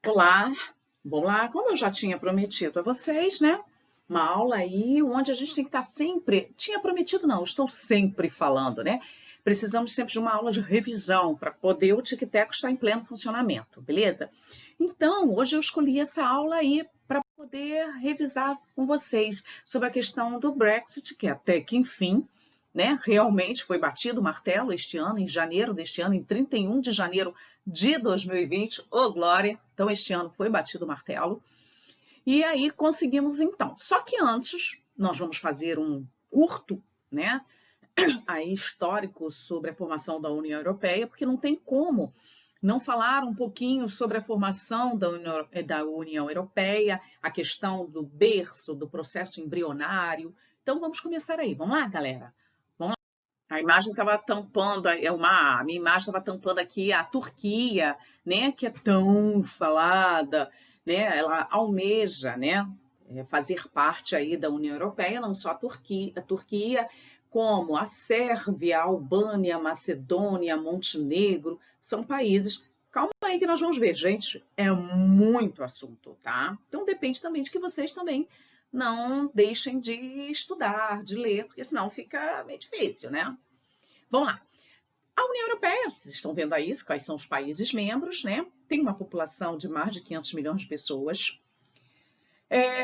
Olá, vamos lá, como eu já tinha prometido a vocês, né? Uma aula aí onde a gente tem que estar sempre. Tinha prometido, não, estou sempre falando, né? Precisamos sempre de uma aula de revisão para poder o tic-tac estar em pleno funcionamento, beleza? Então, hoje eu escolhi essa aula aí para poder revisar com vocês sobre a questão do Brexit, que até que enfim, né, realmente foi batido o martelo este ano, em janeiro deste ano, em 31 de janeiro de 2020, ô glória! Então, este ano foi batido o martelo. E aí conseguimos então. Só que antes, nós vamos fazer um curto, né, aí histórico sobre a formação da União Europeia, porque não tem como não falar um pouquinho sobre a formação da União Europeia, a questão do berço, do processo embrionário. Então, vamos começar aí. Vamos lá, galera? A imagem estava tampando, a minha imagem estava tampando aqui a Turquia, né, que é tão falada, né, ela almeja, né, fazer parte aí da União Europeia, não só a Turquia, como a Sérvia, a Albânia, a Macedônia, Montenegro, são países. Calma aí que nós vamos ver, gente, é muito assunto, tá? Então depende também de que vocês também não deixem de estudar, de ler, porque senão fica meio difícil, né? Vamos lá. A União Europeia, vocês estão vendo aí quais são os países membros, né? Tem uma população de mais de 500 milhões de pessoas.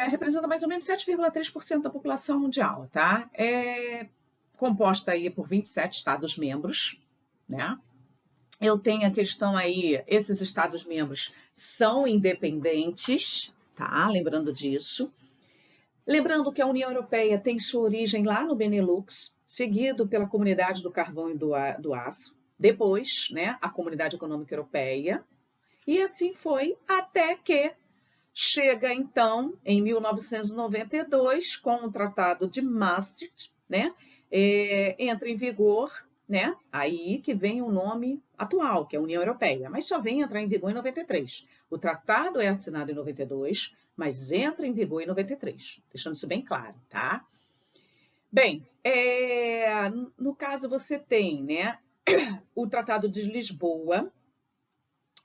Representa mais ou menos 7,3% da população mundial, tá? É composta aí por 27 Estados-membros, né? Eu tenho a questão aí, esses Estados-membros são independentes, tá? Lembrando disso. Lembrando que a União Europeia tem sua origem lá no Benelux, seguido pela Comunidade do Carvão e do Aço, depois, né, a Comunidade Econômica Europeia, e assim foi até que chega, então, em 1992, com o Tratado de Maastricht, né, entra em vigor, né, aí que vem o nome atual, que é a União Europeia, mas só vem entrar em vigor em 93. O tratado é assinado em 92, mas entra em vigor em 93, deixando isso bem claro, tá? Bem, no caso você tem, né, o Tratado de Lisboa,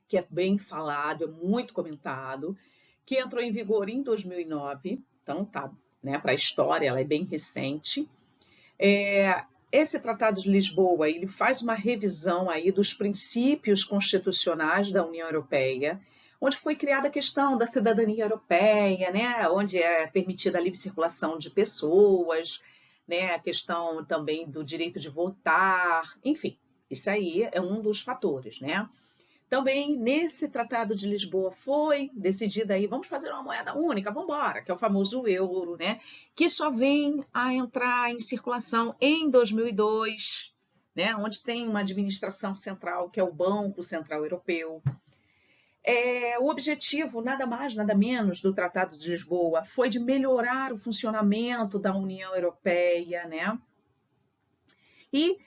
que é bem falado, é muito comentado, que entrou em vigor em 2009, então tá, né, para a história, ela é bem recente. Esse Tratado de Lisboa, ele faz uma revisão aí dos princípios constitucionais da União Europeia, onde foi criada a questão da cidadania europeia, né, onde é permitida a livre circulação de pessoas, né, a questão também do direito de votar, enfim, isso aí é um dos fatores, né? Também nesse Tratado de Lisboa foi decidida aí, vamos fazer uma moeda única, vamos embora, que é o famoso euro, né? Que só vem a entrar em circulação em 2002, né? Onde tem uma administração central, que é o Banco Central Europeu. O objetivo, nada mais, nada menos, do Tratado de Lisboa foi de melhorar o funcionamento da União Europeia, né? E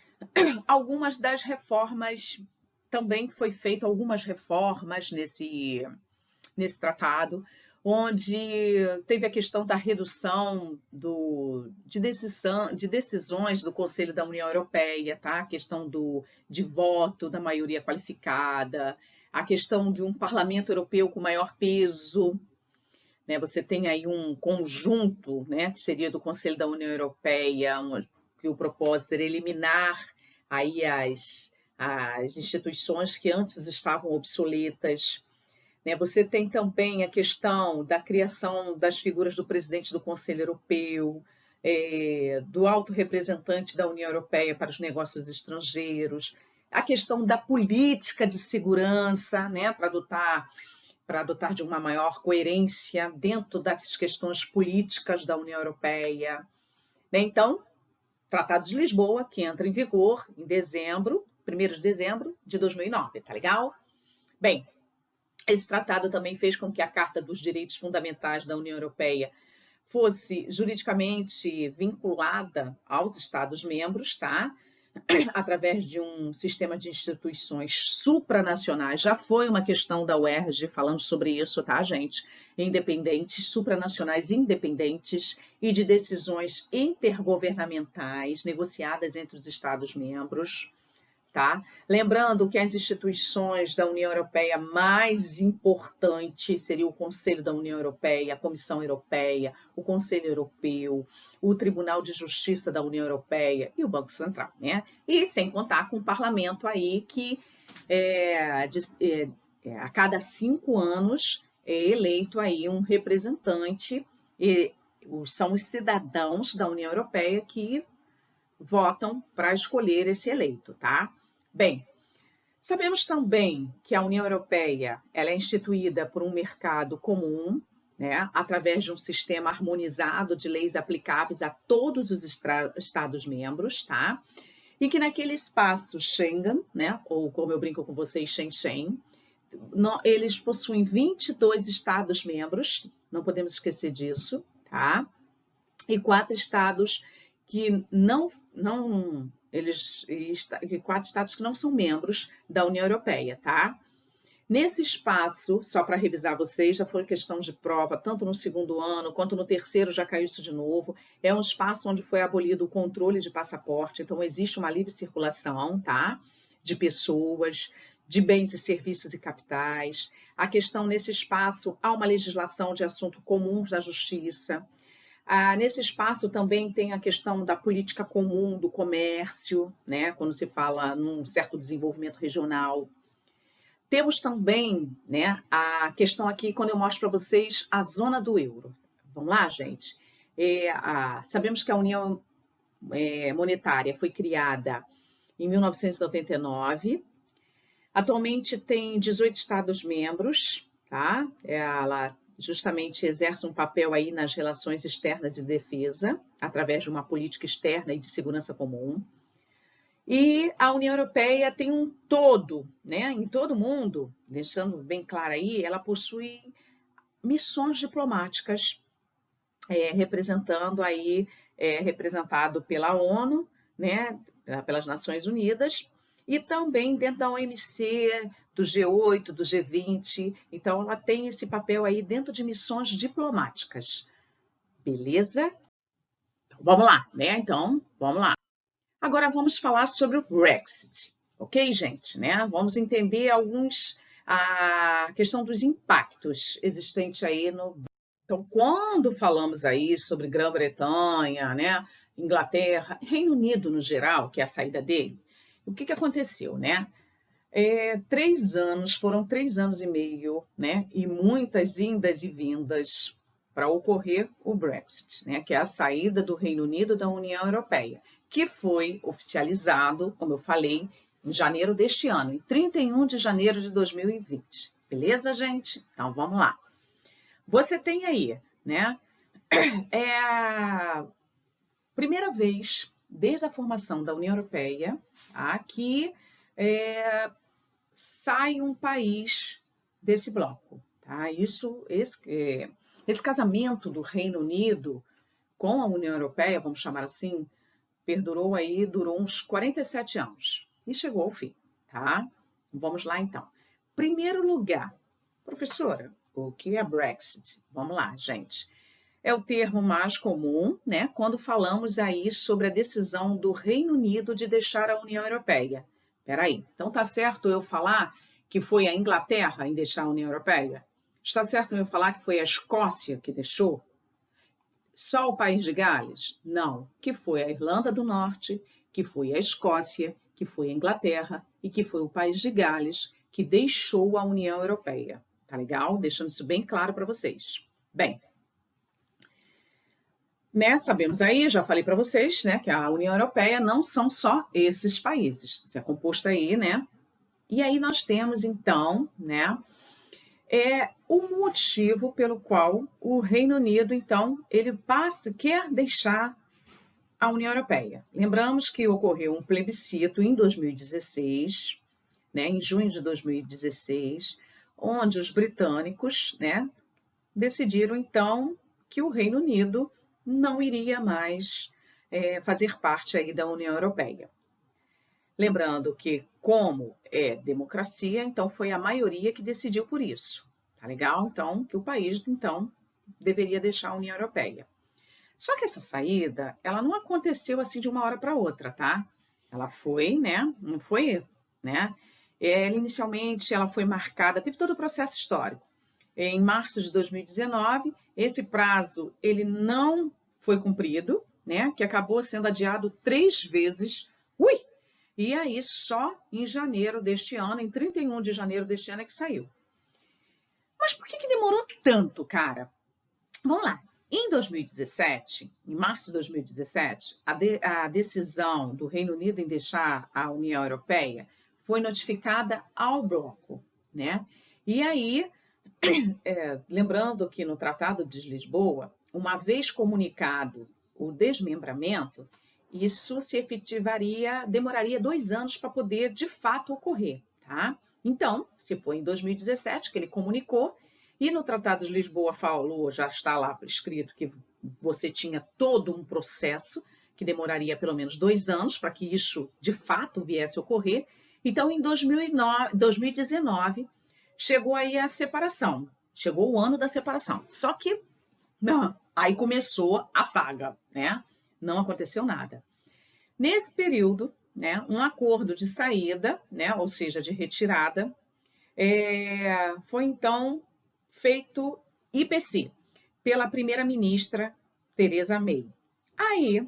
algumas das reformas também foi feito algumas reformas nesse tratado, onde teve a questão da redução de decisões do Conselho da União Europeia, tá? A questão de voto da maioria qualificada, a questão de um parlamento europeu com maior peso, né? Você tem aí um conjunto, né, que seria do Conselho da União Europeia, que o propósito era eliminar aí as instituições que antes estavam obsoletas, né? Você tem também a questão da criação das figuras do presidente do Conselho Europeu, do alto representante da União Europeia para os negócios estrangeiros, a questão da política de segurança, né, para adotar de uma maior coerência dentro das questões políticas da União Europeia, né? Então, Tratado de Lisboa, que entra em vigor em dezembro, 1º de dezembro de 2009, tá legal? Bem, esse tratado também fez com que a Carta dos Direitos Fundamentais da União Europeia fosse juridicamente vinculada aos Estados-membros, tá? Através de um sistema de instituições supranacionais. Já foi uma questão da UERJ falando sobre isso, tá, gente? Independentes, supranacionais independentes e de decisões intergovernamentais negociadas entre os Estados-membros. tá? Lembrando que as instituições da União Europeia mais importantes seria o Conselho da União Europeia, a Comissão Europeia, o Conselho Europeu, o Tribunal de Justiça da União Europeia e o Banco Central, né? E sem contar com o Parlamento aí que a cada 5 anos é eleito aí um representante, e são os cidadãos da União Europeia que votam para escolher esse eleito, tá? Bem, sabemos também que a União Europeia ela é instituída por um mercado comum, né, através de um sistema harmonizado de leis aplicáveis a todos os Estados-membros, tá? E que naquele espaço Schengen, né, ou como eu brinco com vocês, Schengen, eles possuem 22 Estados-membros, não podemos esquecer disso, tá? E 4 estados que quatro estados que não são membros da União Europeia, tá? Nesse espaço, só para revisar vocês, já foi questão de prova, tanto no segundo ano quanto no terceiro já caiu isso de novo. É um espaço onde foi abolido o controle de passaporte, então existe uma livre circulação, tá? De pessoas, de bens e serviços e capitais. A questão nesse espaço, há uma legislação de assuntos comuns da justiça. Nesse espaço também tem a questão da política comum do comércio, né, quando se fala num certo desenvolvimento regional. Temos também, né, a questão aqui, quando eu mostro para vocês a zona do euro. Vamos lá, gente? Sabemos que a União Monetária foi criada em 1999. Atualmente tem 18 Estados-membros, tá? Ela justamente exerce um papel aí nas relações externas e defesa, através de uma política externa e de segurança comum. E a União Europeia tem um todo, né? Em todo o mundo, deixando bem claro aí, ela possui missões diplomáticas representado pela ONU, né? Pelas Nações Unidas, e também dentro da OMC, do G8, do G20. Então, ela tem esse papel aí dentro de missões diplomáticas. Beleza? Então, vamos lá, né? Então, vamos lá. Agora, vamos falar sobre o Brexit. Ok, gente? Né? Vamos entender a questão dos impactos existentes aí no... Então, quando falamos aí sobre Grã-Bretanha, né? Inglaterra, Reino Unido no geral, que é a saída dele, o que aconteceu, né? Foram 3 anos e meio, né? E muitas indas e vindas para ocorrer o Brexit, né? Que é a saída do Reino Unido da União Europeia, que foi oficializado, como eu falei, em janeiro deste ano, em 31 de janeiro de 2020. Beleza, gente? Então, vamos lá. Você tem aí, né? É a primeira vez, desde a formação da União Europeia, que sai um país desse bloco. Tá? Esse casamento do Reino Unido com a União Europeia, vamos chamar assim, durou uns 47 anos e chegou ao fim. Tá? Vamos lá, então. Primeiro lugar, professora, o que é Brexit? Vamos lá, gente. É o termo mais comum, né, quando falamos aí sobre a decisão do Reino Unido de deixar a União Europeia. Peraí, então tá certo eu falar que foi a Inglaterra em deixar a União Europeia? Está certo eu falar que foi a Escócia que deixou? Só o País de Gales? Não, que foi a Irlanda do Norte, que foi a Escócia, que foi a Inglaterra e que foi o País de Gales que deixou a União Europeia. Tá legal? Deixando isso bem claro para vocês. Bem, né, sabemos aí, já falei para vocês, né, que a União Europeia não são só esses países, isso é composto aí, né? E aí nós temos, então, né, o motivo pelo qual o Reino Unido, então, quer deixar a União Europeia. Lembramos que ocorreu um plebiscito em 2016, né, em junho de 2016, onde os britânicos, né, decidiram, então, que o Reino Unido não iria mais fazer parte aí da União Europeia. Lembrando que, como é democracia, então foi a maioria que decidiu por isso. Tá legal? Então, que o país, então, deveria deixar a União Europeia. Só que essa saída, ela não aconteceu assim de uma hora para outra, tá? Ela foi, né? Não foi, né? Inicialmente ela foi marcada, teve todo o processo histórico. Em março de 2019, esse prazo ele não foi cumprido, né? Que acabou sendo adiado 3 vezes. Ui! E aí só em janeiro deste ano, em 31 de janeiro deste ano é que saiu. Mas por que demorou tanto, cara? Vamos lá. Em 2017, em março de 2017, a decisão do Reino Unido em deixar a União Europeia foi notificada ao bloco, né? E aí, lembrando que no Tratado de Lisboa, uma vez comunicado o desmembramento, isso se efetivaria, demoraria 2 anos para poder de fato ocorrer, tá? Então, se foi em 2017 que ele comunicou, e no Tratado de Lisboa falou, já está lá escrito que você tinha todo um processo que demoraria pelo menos 2 anos para que isso de fato viesse a ocorrer. Então, em 2019, chegou aí a separação, chegou o ano da separação. Só que não, aí começou a saga, né? Não aconteceu nada. Nesse período, né, um acordo de saída, né, ou seja, de retirada, foi então feito IPC pela primeira-ministra Theresa May. Aí,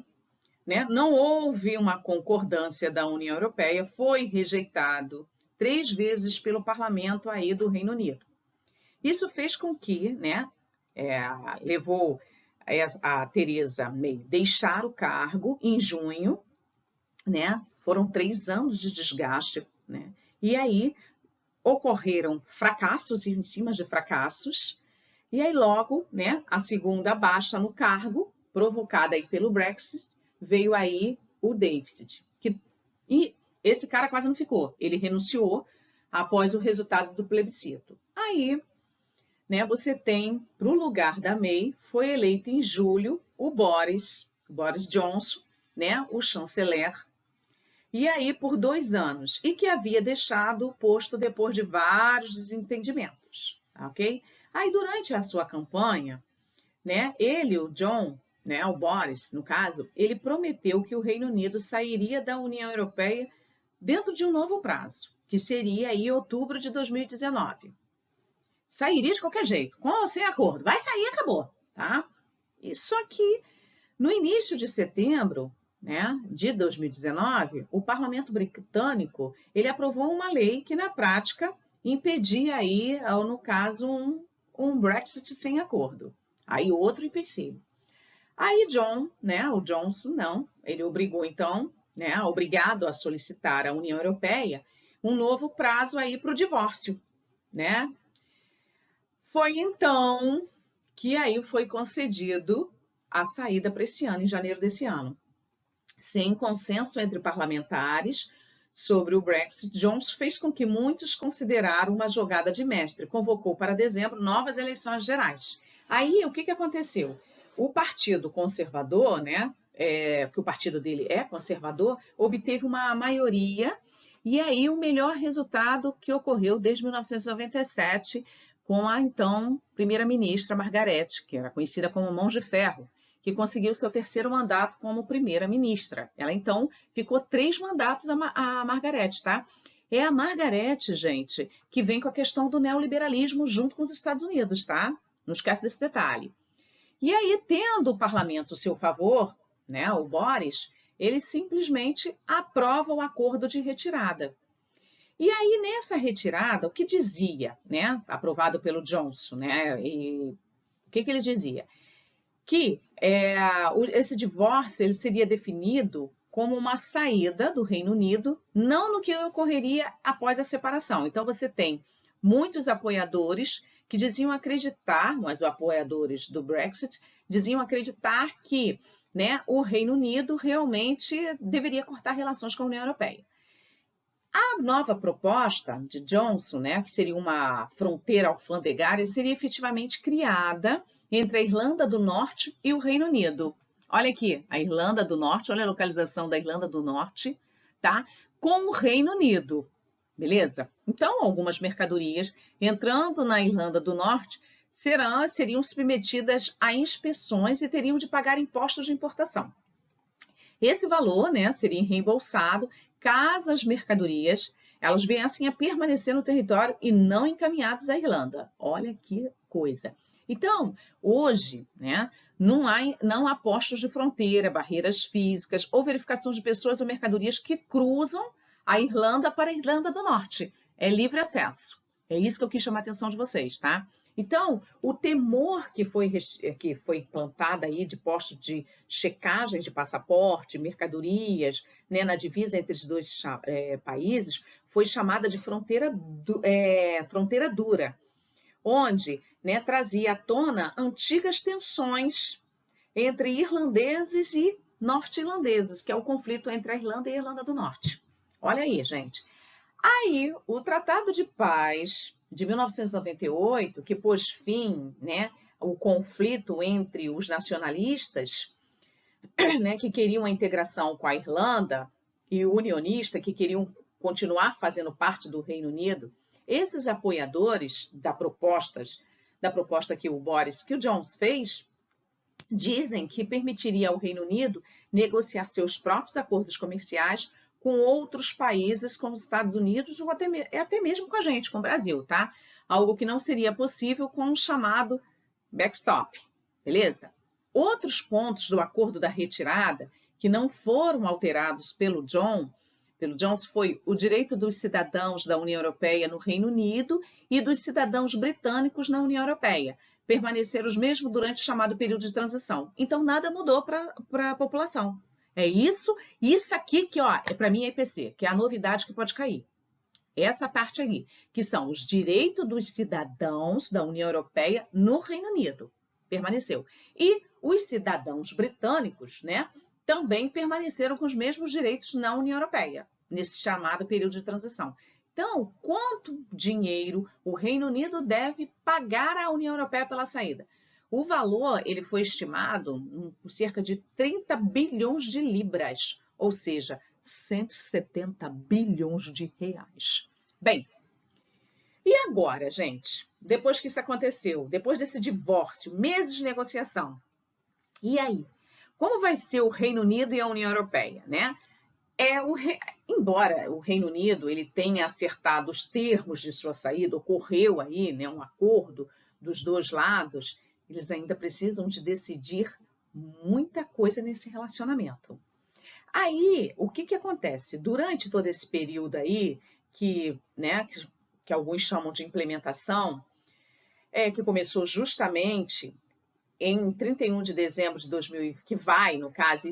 né, não houve uma concordância da União Europeia, foi rejeitado 3 vezes pelo parlamento aí do Reino Unido. Isso fez com que, né, levou a Theresa May deixar o cargo em junho, né? Foram 3 anos de desgaste, né? E aí ocorreram fracassos em cima de fracassos, e aí logo, né, a segunda baixa no cargo, provocada aí pelo Brexit, veio aí o David, e esse cara quase não ficou, ele renunciou após o resultado do plebiscito. Aí, né, você tem, para o lugar da May, foi eleito em julho o Boris Johnson, né, o chanceler, e aí por 2 anos, e que havia deixado o posto depois de vários desentendimentos, ok? Aí durante a sua campanha, né, ele, o John, né, o Boris, no caso, ele prometeu que o Reino Unido sairia da União Europeia dentro de um novo prazo, que seria aí outubro de 2019. Sairia de qualquer jeito, com ou sem acordo, vai sair, acabou, tá? Isso aqui, no início de setembro, né, de 2019, o Parlamento Britânico ele aprovou uma lei que, na prática, impedia aí, no caso, um Brexit sem acordo. Aí outro empecilho. Aí John, né, o Johnson, não, ele obrigou, então, né, obrigado a solicitar à União Europeia um novo prazo aí para o divórcio, né? Foi então que aí foi concedido a saída para esse ano, em janeiro desse ano. Sem consenso entre parlamentares sobre o Brexit, Johnson fez com que muitos consideraram uma jogada de mestre. Convocou para dezembro novas eleições gerais. Aí, o que aconteceu? O Partido Conservador, né, que o partido dele é conservador, obteve uma maioria, e aí o melhor resultado que ocorreu desde 1997, com a então primeira-ministra Margaret, que era conhecida como Mão de Ferro, que conseguiu seu 3º mandato como primeira-ministra. Ela, então, ficou 3 mandatos a Margaret, tá? É a Margaret, gente, que vem com a questão do neoliberalismo junto com os Estados Unidos, tá? Não esquece desse detalhe. E aí, tendo o parlamento a seu favor, né, o Boris, ele simplesmente aprova o acordo de retirada. E aí, nessa retirada, o que dizia, né, aprovado pelo Johnson, né, e o que ele dizia? Que esse divórcio ele seria definido como uma saída do Reino Unido, não no que ocorreria após a separação. Então, você tem muitos apoiadores que diziam acreditar, mas os apoiadores do Brexit diziam acreditar que, né, o Reino Unido realmente deveria cortar relações com a União Europeia. A nova proposta de Johnson, né, que seria uma fronteira alfandegária, seria efetivamente criada entre a Irlanda do Norte e o Reino Unido. Olha aqui, a Irlanda do Norte, olha a localização da Irlanda do Norte, tá? Com o Reino Unido, beleza? Então, algumas mercadorias entrando na Irlanda do Norte seriam submetidas a inspeções e teriam de pagar impostos de importação. Esse valor, né, seria reembolsado caso as mercadorias elas viessem a permanecer no território e não encaminhadas à Irlanda. Olha que coisa. Então, hoje, né, não há postos de fronteira, barreiras físicas ou verificação de pessoas ou mercadorias que cruzam a Irlanda para a Irlanda do Norte. É livre acesso. É isso que eu quis chamar a atenção de vocês, tá? Então, o temor que foi implantado aí de postos de checagem de passaporte, mercadorias, né, na divisa entre os dois países, foi chamada de fronteira dura, onde, né, trazia à tona antigas tensões entre irlandeses e norte-irlandeses, que é o conflito entre a Irlanda e a Irlanda do Norte. Olha aí, gente. Aí, o Tratado de Paz de 1998, que pôs fim, né, ao conflito entre os nacionalistas, né, que queriam a integração com a Irlanda, e o unionista, que queriam continuar fazendo parte do Reino Unido, esses apoiadores da proposta que o Johnson fez, dizem que permitiria ao Reino Unido negociar seus próprios acordos comerciais com outros países, como os Estados Unidos, ou até mesmo com a gente, com o Brasil, tá? Algo que não seria possível com o chamado backstop, beleza? Outros pontos do acordo da retirada que não foram alterados pelo Johnson foi o direito dos cidadãos da União Europeia no Reino Unido e dos cidadãos britânicos na União Europeia permaneceram os mesmos durante o chamado período de transição. Então, nada mudou para a população. É isso aqui que, ó, para mim é IPC, que é a novidade que pode cair. Essa parte aí, que são os direitos dos cidadãos da União Europeia no Reino Unido, permaneceu. E os cidadãos britânicos, né, também permaneceram com os mesmos direitos na União Europeia, nesse chamado período de transição. Então, quanto dinheiro o Reino Unido deve pagar à União Europeia pela saída? O valor ele foi estimado por cerca de 30 bilhões de libras, ou seja, 170 bilhões de reais. Bem, e agora, gente? Depois que isso aconteceu, depois desse divórcio, meses de negociação, e aí? Como vai ser o Reino Unido e a União Europeia, né? Embora o Reino Unido ele tenha acertado os termos de sua saída, ocorreu aí, né, um acordo dos dois lados, eles ainda precisam de decidir muita coisa nesse relacionamento. Aí, o que acontece? Durante todo esse período aí, que alguns chamam de implementação, que começou justamente em 31 de dezembro de 2000, que vai, no caso,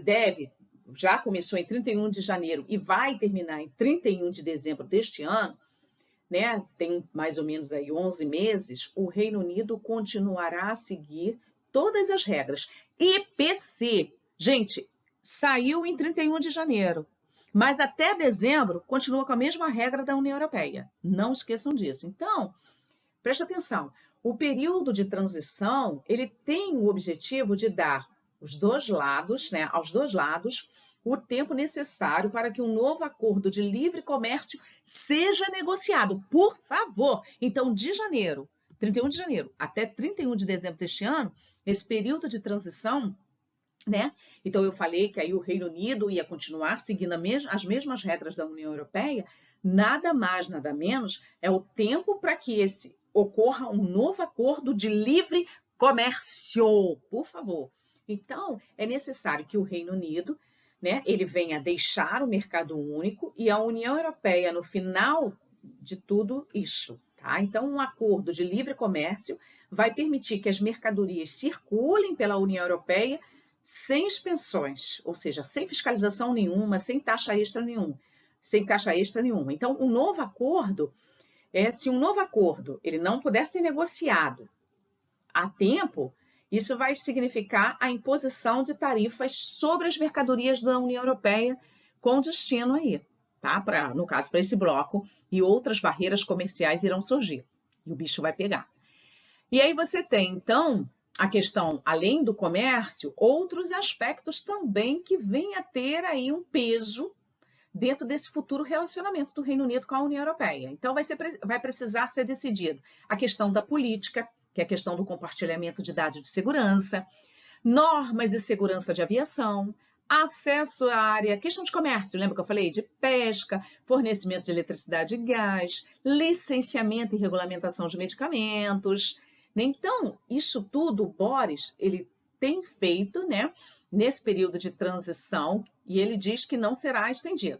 já começou em 31 de janeiro e vai terminar em 31 de dezembro deste ano, né, tem mais ou menos aí 11 meses, o Reino Unido continuará a seguir todas as regras. IPC, gente, saiu em 31 de janeiro, mas até dezembro continua com a mesma regra da União Europeia. Não esqueçam disso. Então, preste atenção, o período de transição, ele tem o objetivo de dar aos dois lados, o tempo necessário para que um novo acordo de livre comércio seja negociado, por favor. Então, de janeiro, 31 de janeiro até 31 de dezembro deste ano, esse período de transição, né? Então, eu falei que aí o Reino Unido ia continuar seguindo as mesmas regras da União Europeia, nada mais, nada menos, é o tempo para que ocorra um novo acordo de livre comércio, por favor. Então, é necessário que o Reino Unido, né, ele venha deixar o mercado único e a União Europeia, no final de tudo isso, tá? Então, um acordo de livre comércio vai permitir que as mercadorias circulem pela União Europeia sem expensões, ou seja, sem fiscalização nenhuma, sem taxa extra nenhuma. Então, um novo acordo, se um novo acordo ele não puder ser negociado a tempo, isso vai significar a imposição de tarifas sobre as mercadorias da União Europeia com destino aí, tá? No caso, para esse bloco, e outras barreiras comerciais irão surgir. E o bicho vai pegar. E aí você tem, então, a questão, além do comércio, outros aspectos também que vêm a ter aí um peso dentro desse futuro relacionamento do Reino Unido com a União Europeia. Então, vai precisar ser decidido a questão da política, que é a questão do compartilhamento de dados de segurança, normas de segurança de aviação, acesso à área, questão de comércio, lembra que eu falei? De pesca, fornecimento de eletricidade e gás, licenciamento e regulamentação de medicamentos, né? Então, isso tudo, o Boris, ele tem feito, né, nesse período de transição, e ele diz que não será estendido.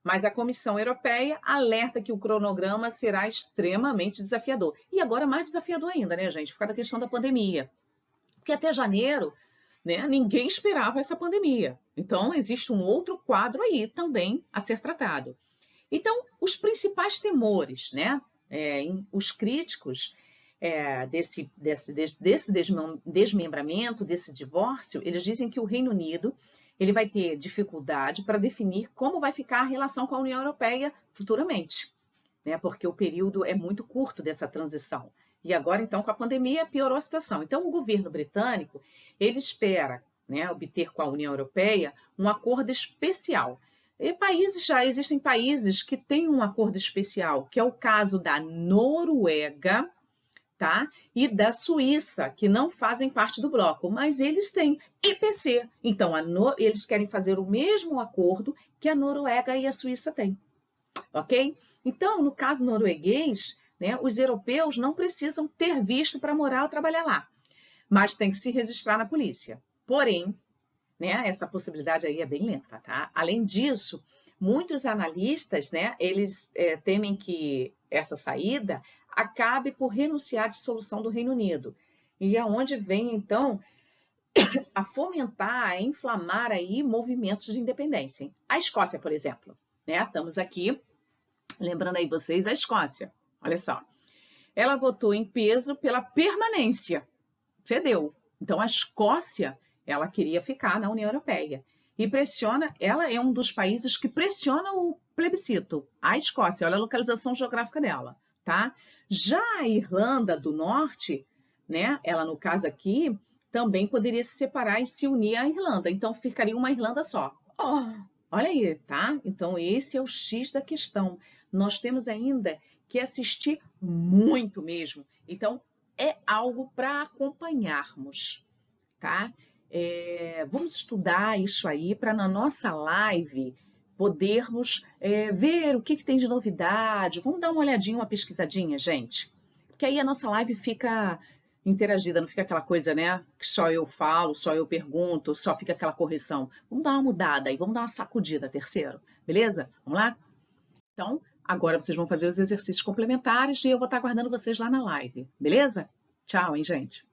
Mas a Comissão Europeia alerta que o cronograma será extremamente desafiador. E agora mais desafiador ainda, né, gente? Por causa da questão da pandemia. Porque até janeiro, né, ninguém esperava essa pandemia. Então, existe um outro quadro aí também a ser tratado. Então, os principais temores, né, os críticos desse desmembramento, desse divórcio, eles dizem que o Reino Unido ele vai ter dificuldade para definir como vai ficar a relação com a União Europeia futuramente, né, porque o período é muito curto dessa transição. E agora, então, com a pandemia, piorou a situação. Então, o governo britânico, ele espera, né, obter com a União Europeia um acordo especial. E já existem países que têm um acordo especial, que é o caso da Noruega, tá? E da Suíça, que não fazem parte do bloco, mas eles têm IPC. Então, eles querem fazer o mesmo acordo que a Noruega e a Suíça têm, ok? Então, no caso norueguês, né, os europeus não precisam ter visto para morar ou trabalhar lá, mas tem que se registrar na polícia. Porém, né, essa possibilidade aí é bem lenta, tá? Além disso, muitos analistas, né, eles temem que essa saída acabe por renunciar à dissolução do Reino Unido. E é onde vem, então, a fomentar, a inflamar aí movimentos de independência. A Escócia, por exemplo, né? Estamos aqui, lembrando aí vocês, a Escócia. Olha só. Ela votou em peso pela permanência. Cedeu. Então, a Escócia, ela queria ficar na União Europeia. E pressiona, ela é um dos países que pressiona o plebiscito. A Escócia, olha a localização geográfica dela, tá? Já a Irlanda do Norte, né? Ela, no caso aqui, também poderia se separar e se unir à Irlanda. Então, ficaria uma Irlanda só. Oh, olha aí, tá? Então, esse é o X da questão. Nós temos ainda que assistir muito mesmo. Então, é algo para acompanharmos, tá? Vamos estudar isso aí para na nossa live podermos ver o que tem de novidade. Vamos dar uma olhadinha, uma pesquisadinha, gente. Porque aí a nossa live fica interagida, não fica aquela coisa, né? Que só eu falo, só eu pergunto, só fica aquela correção. Vamos dar uma mudada aí, vamos dar uma sacudida, terceiro. Beleza? Vamos lá? Então, agora vocês vão fazer os exercícios complementares e eu vou estar aguardando vocês lá na live. Beleza? Tchau, hein, gente?